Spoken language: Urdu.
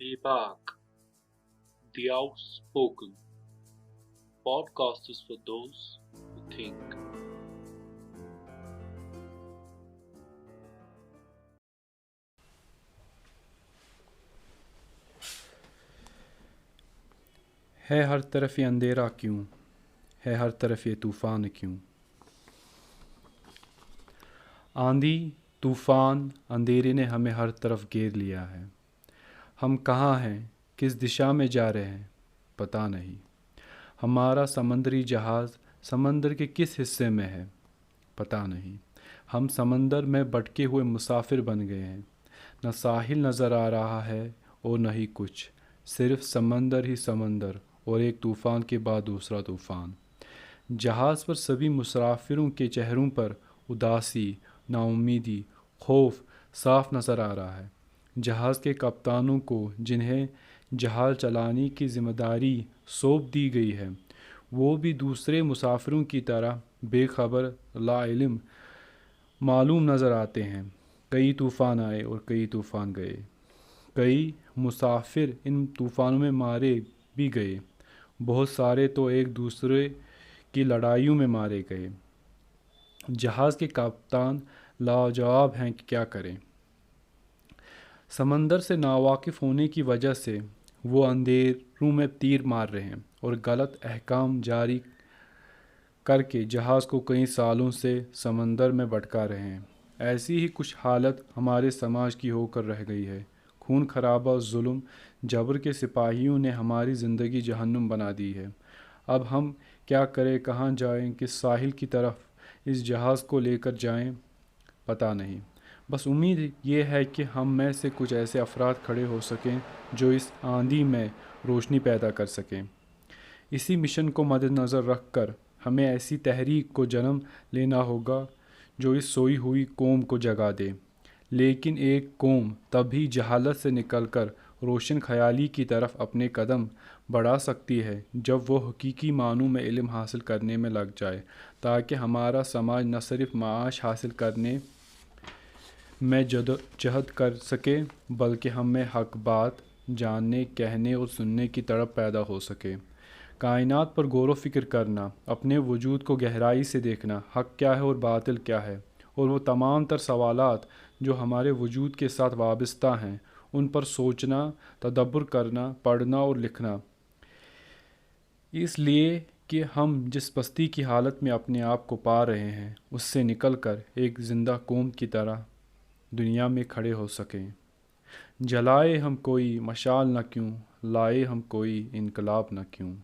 Bebag, the Outspoken. Podcast is for those who think. ہے ہر طرف یہ اندھیرا کیوں، ہے ہر طرف یہ طوفان کیوں؟ آندھی طوفان اندھیرے نے ہمیں ہر طرف گھیر لیا ہے۔ ہم کہاں ہیں، کس دشا میں جا رہے ہیں، پتہ نہیں۔ ہمارا سمندری جہاز سمندر کے کس حصے میں ہے، پتہ نہیں۔ ہم سمندر میں بھٹکے ہوئے مسافر بن گئے ہیں۔ نہ ساحل نظر آ رہا ہے اور نہ ہی کچھ، صرف سمندر ہی سمندر، اور ایک طوفان کے بعد دوسرا طوفان۔ جہاز پر سبھی مسافروں کے چہروں پر اداسی، نا امیدی، خوف صاف نظر آ رہا ہے۔ جہاز کے کپتانوں کو جنہیں جہاز چلانے کی ذمہ داری سونپ دی گئی ہے، وہ بھی دوسرے مسافروں کی طرح بے خبر، لا علم معلوم نظر آتے ہیں۔ کئی طوفان آئے اور کئی طوفان گئے۔ کئی مسافر ان طوفانوں میں مارے بھی گئے، بہت سارے تو ایک دوسرے کی لڑائیوں میں مارے گئے۔ جہاز کے کپتان لاجواب ہیں کہ کیا کریں۔ سمندر سے ناواقف ہونے کی وجہ سے وہ اندھیروں میں تیر مار رہے ہیں اور غلط احکام جاری کر کے جہاز کو کئی سالوں سے سمندر میں بھٹکا رہے ہیں۔ ایسی ہی کچھ حالت ہمارے سماج کی ہو کر رہ گئی ہے۔ خون خرابہ، ظلم، جبر کے سپاہیوں نے ہماری زندگی جہنم بنا دی ہے۔ اب ہم کیا کریں، کہاں جائیں، کس ساحل کی طرف اس جہاز کو لے کر جائیں، پتہ نہیں۔ بس امید یہ ہے کہ ہم میں سے کچھ ایسے افراد کھڑے ہو سکیں جو اس آندھی میں روشنی پیدا کر سکیں۔ اسی مشن کو مد نظر رکھ کر ہمیں ایسی تحریک کو جنم لینا ہوگا جو اس سوئی ہوئی قوم کو جگا دے۔ لیکن ایک قوم تبھی جہالت سے نکل کر روشن خیالی کی طرف اپنے قدم بڑھا سکتی ہے جب وہ حقیقی معنوں میں علم حاصل کرنے میں لگ جائے، تاکہ ہمارا سماج نہ صرف معاش حاصل کرنے میں جدوجہد کر سکے، بلکہ ہم میں حق بات جاننے، کہنے اور سننے کی تڑپ پیدا ہو سکے۔ کائنات پر غور و فکر کرنا، اپنے وجود کو گہرائی سے دیکھنا، حق کیا ہے اور باطل کیا ہے، اور وہ تمام تر سوالات جو ہمارے وجود کے ساتھ وابستہ ہیں، ان پر سوچنا، تدبر کرنا، پڑھنا اور لکھنا، اس لیے کہ ہم جس پستی کی حالت میں اپنے آپ کو پا رہے ہیں، اس سے نکل کر ایک زندہ قوم کی طرح دنیا میں کھڑے ہو سکیں۔ جلائے ہم کوئی مشعل نہ کیوں، لائے ہم کوئی انقلاب نہ کیوں۔